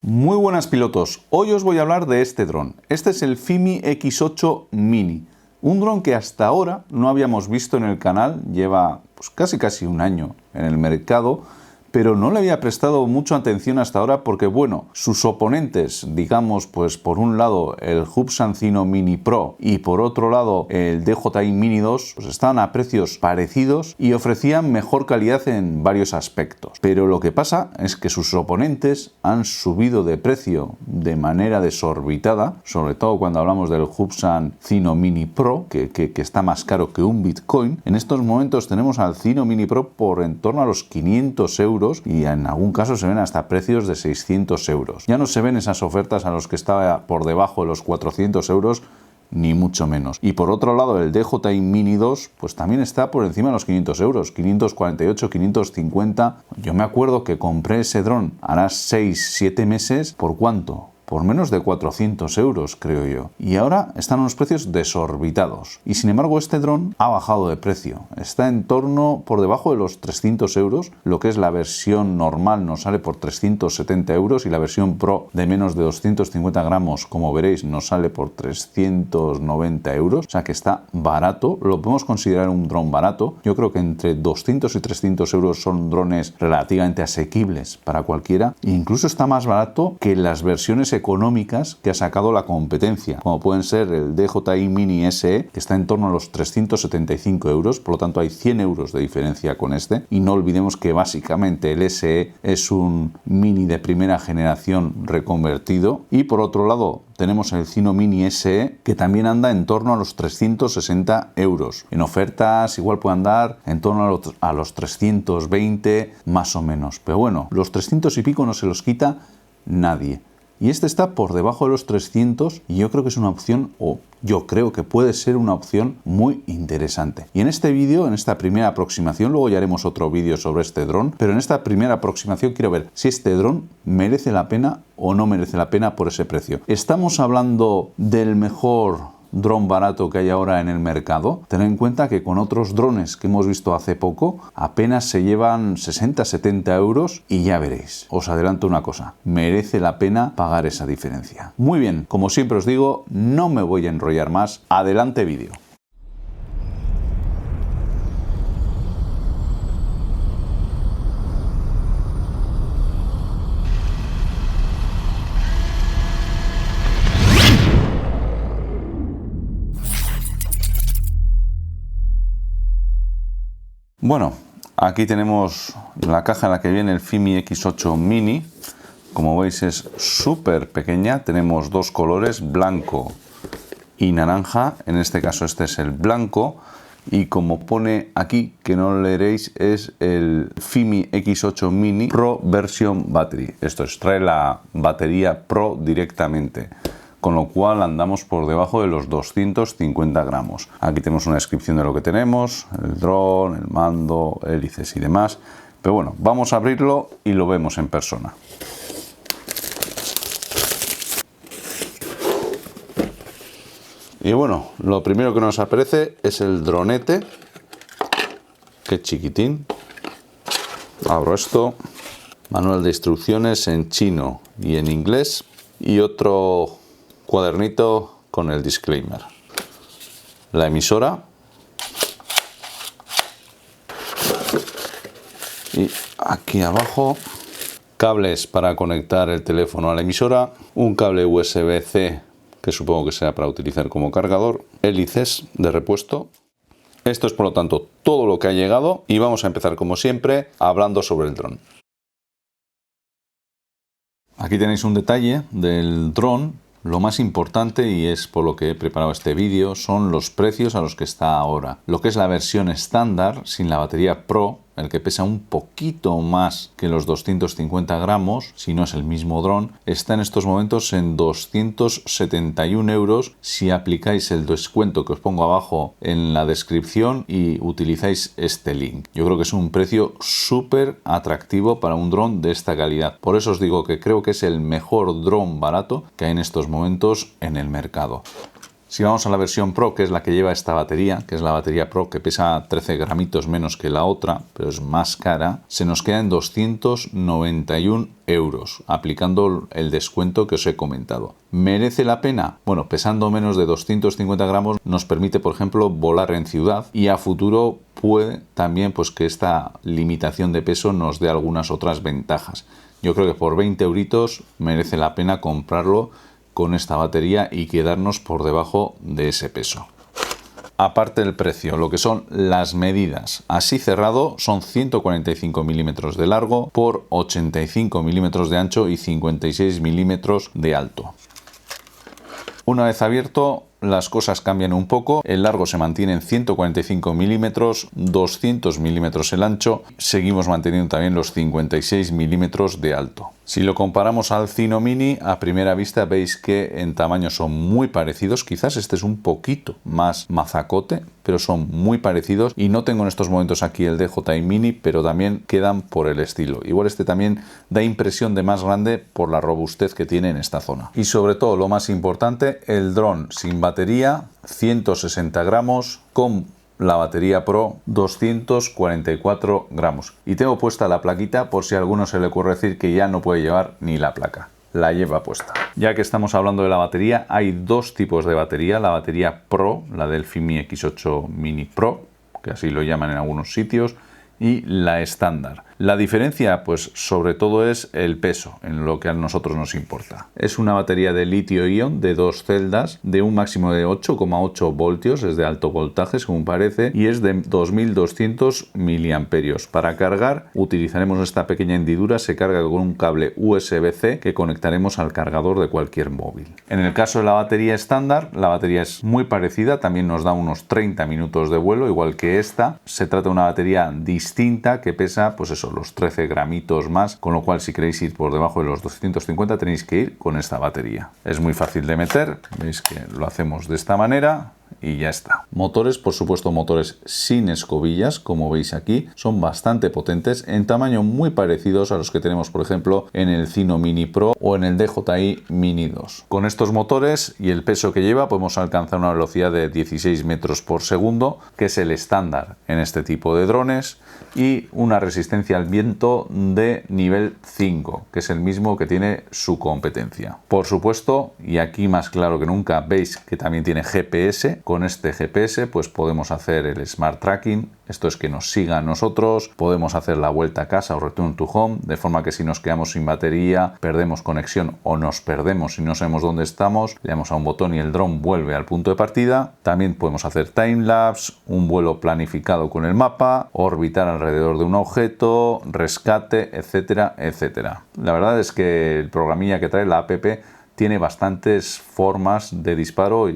Muy buenas pilotos, hoy os voy a hablar de este dron. Este es el FIMI X8 Mini, un dron que hasta ahora no habíamos visto en el canal, lleva pues casi un año en el mercado, pero no le había prestado mucha atención hasta ahora porque, bueno, sus oponentes, digamos, pues por un lado el Hubsan Cyno Mini Pro y por otro lado el DJI Mini 2, pues estaban a precios parecidos y ofrecían mejor calidad en varios aspectos. Pero lo que pasa es que sus oponentes han subido de precio de manera desorbitada, sobre todo cuando hablamos del Hubsan Cyno Mini Pro, que está más caro que un Bitcoin. En estos momentos tenemos al Cyno Mini Pro por en torno a los 500 euros y en algún caso se ven hasta precios de 600 euros. Ya no se ven esas ofertas a los que estaba por debajo de los 400 euros, ni mucho menos. Y por otro lado, el DJI Mini 2, pues también está por encima de los 500 euros, 548, 550. Yo me acuerdo que compré ese dron hará 6-7 meses, ¿por cuánto? Por menos de 400 euros, creo yo. Y ahora están unos precios desorbitados. Y sin embargo, este dron ha bajado de precio. Está en torno por debajo de los 300 euros. Lo que es la versión normal nos sale por 370 euros y la versión Pro de menos de 250 gramos, como veréis, nos sale por 390 euros. O sea que está barato. Lo podemos considerar un dron barato. Yo creo que entre 200 y 300 euros son drones relativamente asequibles para cualquiera. E incluso está más barato que las versiones económicas que ha sacado la competencia, como pueden ser el DJI Mini SE, que está en torno a los 375 euros, por lo tanto hay 100 euros de diferencia con este, y no olvidemos que básicamente el SE es un Mini de primera generación reconvertido, y por otro lado tenemos el Cyno Mini SE, que también anda en torno a los 360 euros. En ofertas igual puede andar en torno a los 320 más o menos, pero bueno, los 300 y pico no se los quita nadie. Y este está por debajo de los 300 y yo creo que es una opción, o yo creo que puede ser una opción muy interesante. Y en este vídeo, en esta primera aproximación, luego ya haremos otro vídeo sobre este dron, pero en esta primera aproximación quiero ver si este dron merece la pena o no merece la pena por ese precio. ¿Estamos hablando del mejor dron barato que hay ahora en el mercado? Tened en cuenta que con otros drones que hemos visto hace poco apenas se llevan 60-70 euros y ya veréis, os adelanto una cosa, merece la pena pagar esa diferencia. Muy bien, como siempre os digo, no me voy a enrollar más, adelante vídeo. Bueno, aquí tenemos la caja en la que viene el FIMI X8 Mini. Como veis es súper pequeña, tenemos dos colores, blanco y naranja. En este caso este es el blanco y como pone aquí, que no leeréis, es el FIMI X8 Mini Pro Version Battery. Esto es, trae la batería Pro directamente, con lo cual andamos por debajo de los 250 gramos. Aquí tenemos una descripción de lo que tenemos, el dron, el mando, hélices y demás. Pero bueno, vamos a abrirlo y lo vemos en persona. Y bueno, lo primero que nos aparece es el dronete, que es chiquitín. Abro esto, manual de instrucciones en chino y en inglés y otro cuadernito con el disclaimer. La emisora y aquí abajo cables para conectar el teléfono a la emisora, un cable USB-C que supongo que sea para utilizar como cargador, hélices de repuesto. Esto es por lo tanto todo lo que ha llegado y vamos a empezar como siempre hablando sobre el dron. Aquí tenéis un detalle del dron. Lo más importante, y es por lo que he preparado este vídeo, son los precios a los que está ahora. Lo que es la versión estándar, sin la batería Pro, el que pesa un poquito más que los 250 gramos, si no es el mismo dron, está en estos momentos en 271 euros si aplicáis el descuento que os pongo abajo en la descripción y utilizáis este link. Yo creo que es un precio súper atractivo para un dron de esta calidad. Por eso os digo que creo que es el mejor dron barato que hay en estos momentos en el mercado. Si vamos a la versión Pro, que es la que lleva esta batería, que es la batería Pro, que pesa 13 gramitos menos que la otra, pero es más cara, se nos queda en 291 euros, aplicando el descuento que os he comentado. ¿Merece la pena? Bueno, pesando menos de 250 gramos nos permite, por ejemplo, volar en ciudad, y a futuro puede también pues que esta limitación de peso nos dé algunas otras ventajas. Yo creo que por 20 euritos merece la pena comprarlo con esta batería y quedarnos por debajo de ese peso. Aparte del precio, lo que son las medidas, así cerrado son 145 milímetros de largo por 85 milímetros de ancho y 56 milímetros de alto. Una vez abierto, las cosas cambian un poco. El largo se mantiene en 145 milímetros, 200 milímetros el ancho. Seguimos manteniendo también los 56 milímetros de alto. Si lo comparamos al Cyno Mini, a primera vista veis que en tamaño son muy parecidos. Quizás este es un poquito más mazacote, pero son muy parecidos. Y no tengo en estos momentos aquí el DJI Mini, pero también quedan por el estilo. Igual este también da impresión de más grande por la robustez que tiene en esta zona. Y sobre todo, lo más importante, el dron sin batería, 160 gramos, con la batería Pro 244 gramos. Y tengo puesta la plaquita por si a alguno se le ocurre decir que ya no puede llevar ni la placa. La lleva puesta. Ya que estamos hablando de la batería, hay dos tipos de batería. La batería Pro, la del Fimi X8 Mini Pro, que así lo llaman en algunos sitios, y la estándar. La diferencia, pues sobre todo es el peso, en lo que a nosotros nos importa. Es una batería de litio-ion de 2 celdas de un máximo de 8,8 voltios, es de alto voltaje según parece, y es de 2200 miliamperios. Para cargar utilizaremos esta pequeña hendidura, se carga con un cable USB-C que conectaremos al cargador de cualquier móvil. En el caso de la batería estándar, la batería es muy parecida, también nos da unos 30 minutos de vuelo, igual que esta. Se trata de una batería distinta que pesa, pues eso, los 13 gramitos más, con lo cual si queréis ir por debajo de los 250 tenéis que ir con esta batería. Es muy fácil de meter, veis que lo hacemos de esta manera y ya está. Motores, por supuesto, motores sin escobillas, como veis aquí, son bastante potentes, en tamaño muy parecidos a los que tenemos, por ejemplo, en el Cyno Mini Pro o en el DJI Mini 2. Con estos motores y el peso que lleva podemos alcanzar una velocidad de 16 metros por segundo, que es el estándar en este tipo de drones, y una resistencia al viento de nivel 5, que es el mismo que tiene su competencia. Por supuesto, y aquí más claro que nunca, veis que también tiene GPS. Con este GPS pues podemos hacer el Smart Tracking, esto es que nos siga a nosotros, podemos hacer la vuelta a casa o Return to Home, de forma que si nos quedamos sin batería, perdemos conexión o nos perdemos y no sabemos dónde estamos, le damos a un botón y el dron vuelve al punto de partida. También podemos hacer timelapse, un vuelo planificado con el mapa, orbitar alrededor de un objeto, rescate, etcétera, etcétera. La verdad es que el programilla que trae la app tiene bastantes formas de disparo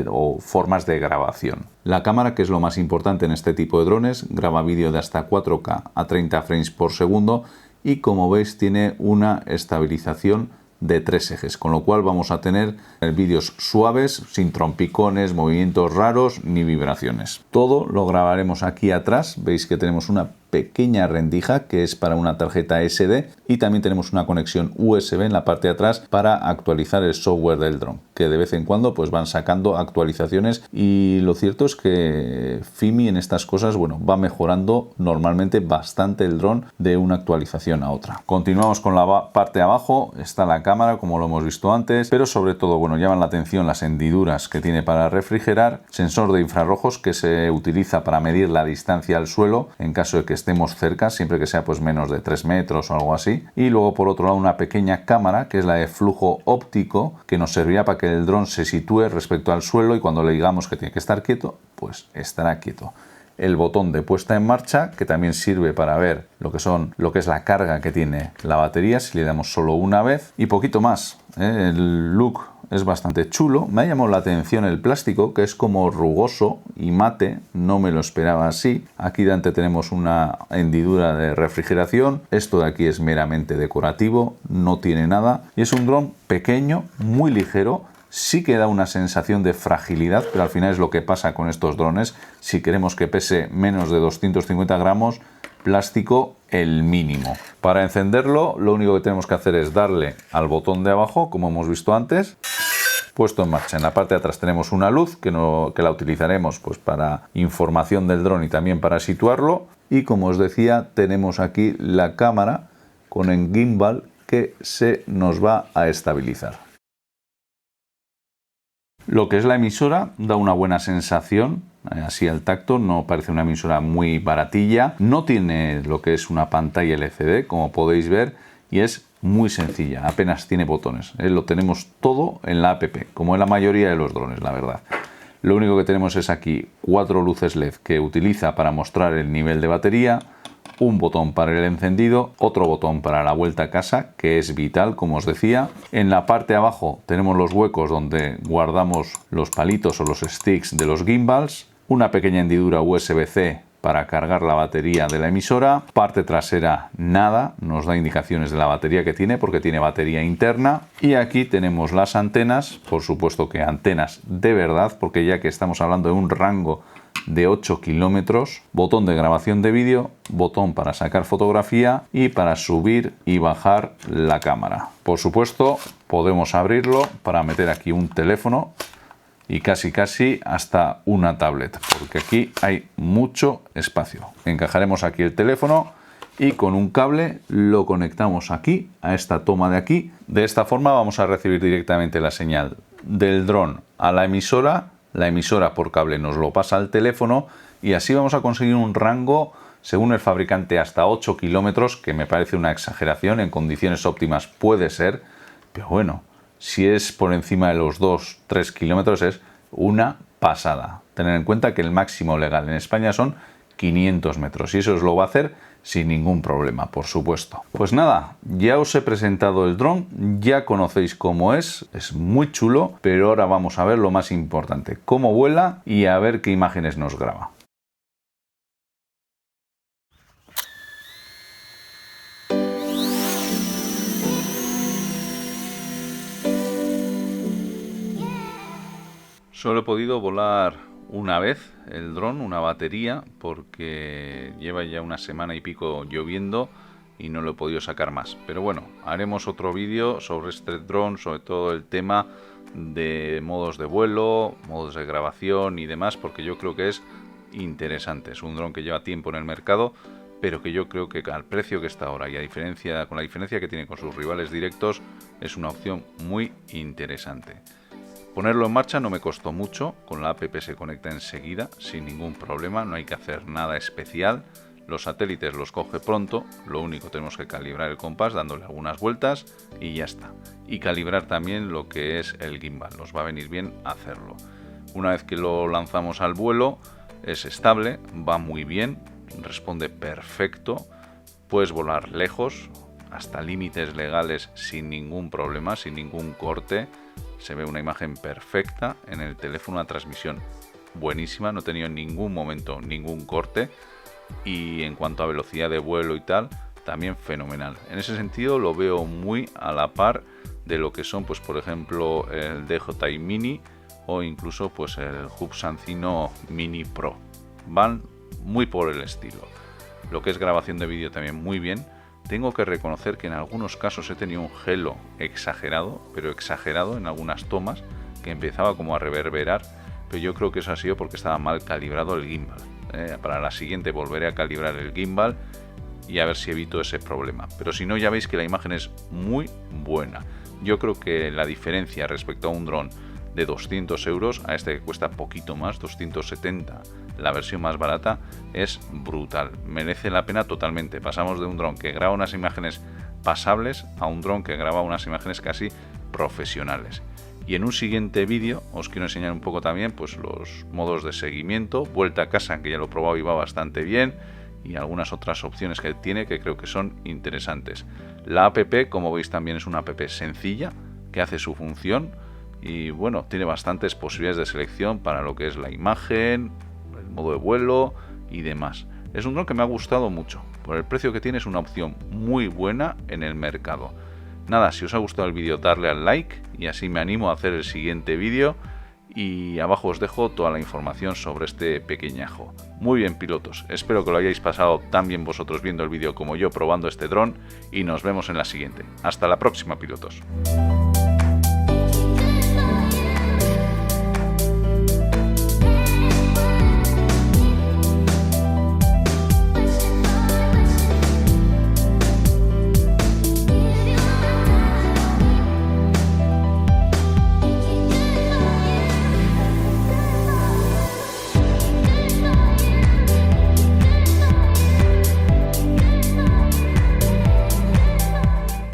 o formas de grabación. La cámara, que es lo más importante en este tipo de drones, graba vídeo de hasta 4K a 30 frames por segundo y, como veis, tiene una estabilización de 3 ejes, con lo cual vamos a tener vídeos suaves, sin trompicones, movimientos raros ni vibraciones. Todo lo grabaremos aquí atrás. Veis que tenemos una pequeña rendija que es para una tarjeta SD y también tenemos una conexión USB en la parte de atrás para actualizar el software del dron, que de vez en cuando pues van sacando actualizaciones, y lo cierto es que Fimi en estas cosas, bueno, va mejorando normalmente bastante el dron de una actualización a otra. Continuamos con la parte de abajo, está la cámara como lo hemos visto antes, pero sobre todo, bueno, llaman la atención las hendiduras que tiene para refrigerar, sensor de infrarrojos que se utiliza para medir la distancia al suelo en caso de que estemos cerca, siempre que sea pues menos de 3 metros o algo así. Y luego por otro lado una pequeña cámara que es la de flujo óptico, que nos servirá para que el dron se sitúe respecto al suelo y cuando le digamos que tiene que estar quieto, pues estará quieto. El botón de puesta en marcha, que también sirve para ver lo que es la carga que tiene la batería si le damos solo una vez, y poquito más. El look es bastante chulo. Me ha llamado la atención el plástico, que es como rugoso y mate, no me lo esperaba así. Aquí delante tenemos una hendidura de refrigeración, esto de aquí es meramente decorativo, no tiene nada, y es un dron pequeño, muy ligero. Sí que da una sensación de fragilidad, pero al final es lo que pasa con estos drones. Si queremos que pese menos de 250 gramos, plástico el mínimo. Para encenderlo, lo único que tenemos que hacer es darle al botón de abajo, como hemos visto antes, puesto en marcha. En la parte de atrás tenemos una luz que la utilizaremos pues para información del dron y también para situarlo. Y como os decía, tenemos aquí la cámara con el gimbal que se nos va a estabilizar. Lo que es la emisora da una buena sensación, así al tacto, no parece una emisora muy baratilla, no tiene lo que es una pantalla LCD, como podéis ver, y es muy sencilla, apenas tiene botones, lo tenemos todo en la app, como en la mayoría de los drones, la verdad. Lo único que tenemos es aquí 4 luces LED que utiliza para mostrar el nivel de batería, un botón para el encendido, otro botón para la vuelta a casa, que es vital, como os decía. En la parte de abajo tenemos los huecos donde guardamos los palitos o los sticks de los gimbals, una pequeña hendidura USB-C para cargar la batería de la emisora, parte trasera nada, nos da indicaciones de la batería que tiene porque tiene batería interna, y aquí tenemos las antenas, por supuesto que antenas de verdad, porque ya que estamos hablando de un rango de 8 kilómetros, botón de grabación de vídeo, botón para sacar fotografía y para subir y bajar la cámara. Por supuesto, podemos abrirlo para meter aquí un teléfono y casi hasta una tablet, porque aquí hay mucho espacio. Encajaremos aquí el teléfono y con un cable lo conectamos aquí, a esta toma de aquí. De esta forma vamos a recibir directamente la señal del dron a la emisora por cable nos lo pasa al teléfono y así vamos a conseguir un rango, según el fabricante, hasta 8 kilómetros, que me parece una exageración, en condiciones óptimas puede ser, pero bueno, si es por encima de los 2-3 kilómetros es una pasada. Tener en cuenta que el máximo legal en España son 500 metros y eso os lo va a hacer sin ningún problema, por supuesto. Pues nada, ya os he presentado el dron, ya conocéis cómo es muy chulo, pero ahora vamos a ver lo más importante, cómo vuela y a ver qué imágenes nos graba. Solo he podido volar una vez el dron, una batería, porque lleva ya una semana y pico lloviendo y no lo he podido sacar más. Pero bueno, haremos otro vídeo sobre este dron, sobre todo el tema de modos de vuelo, modos de grabación y demás, porque yo creo que es interesante. Es un dron que lleva tiempo en el mercado, pero que yo creo que al precio que está ahora y con la diferencia que tiene con sus rivales directos, es una opción muy interesante. Ponerlo en marcha no me costó mucho, con la app se conecta enseguida, sin ningún problema, no hay que hacer nada especial. Los satélites los coge pronto, lo único tenemos que calibrar el compás dándole algunas vueltas y ya está. Y calibrar también lo que es el gimbal, nos va a venir bien hacerlo. Una vez que lo lanzamos al vuelo, es estable, va muy bien, responde perfecto, puedes volar lejos, hasta límites legales sin ningún problema, sin ningún corte. Se ve una imagen perfecta en el teléfono, una transmisión buenísima, no he tenido en ningún momento ningún corte y en cuanto a velocidad de vuelo y tal, también fenomenal. En ese sentido lo veo muy a la par de lo que son, pues por ejemplo, el DJI Mini o incluso pues el Hub Sancino Mini Pro. Van muy por el estilo. Lo que es grabación de vídeo también muy bien. Tengo que reconocer que en algunos casos he tenido un halo exagerado, pero exagerado en algunas tomas, que empezaba como a reverberar, pero yo creo que eso ha sido porque estaba mal calibrado el gimbal. Para la siguiente volveré a calibrar el gimbal y a ver si evito ese problema. Pero si no, ya veis que la imagen es muy buena. Yo creo que la diferencia respecto a un dron de 200 euros a este que cuesta poquito más, 270, la versión más barata, es brutal, merece la pena totalmente. Pasamos de un dron que graba unas imágenes pasables a un dron que graba unas imágenes casi profesionales. Y en un siguiente vídeo os quiero enseñar un poco también pues los modos de seguimiento, vuelta a casa, que ya lo he probado y va bastante bien, y algunas otras opciones que tiene que creo que son interesantes. La app, como veis, también es una app sencilla que hace su función y bueno, tiene bastantes posibilidades de selección para lo que es la imagen, el modo de vuelo y demás. Es un dron que me ha gustado mucho. Por el precio que tiene es una opción muy buena en el mercado. Nada, si os ha gustado el vídeo, darle al like y así me animo a hacer el siguiente vídeo. Y abajo os dejo toda la información sobre este pequeñajo. Muy bien, pilotos, espero que lo hayáis pasado tan bien vosotros viendo el vídeo como yo probando este dron y nos vemos en la siguiente. Hasta la próxima, pilotos.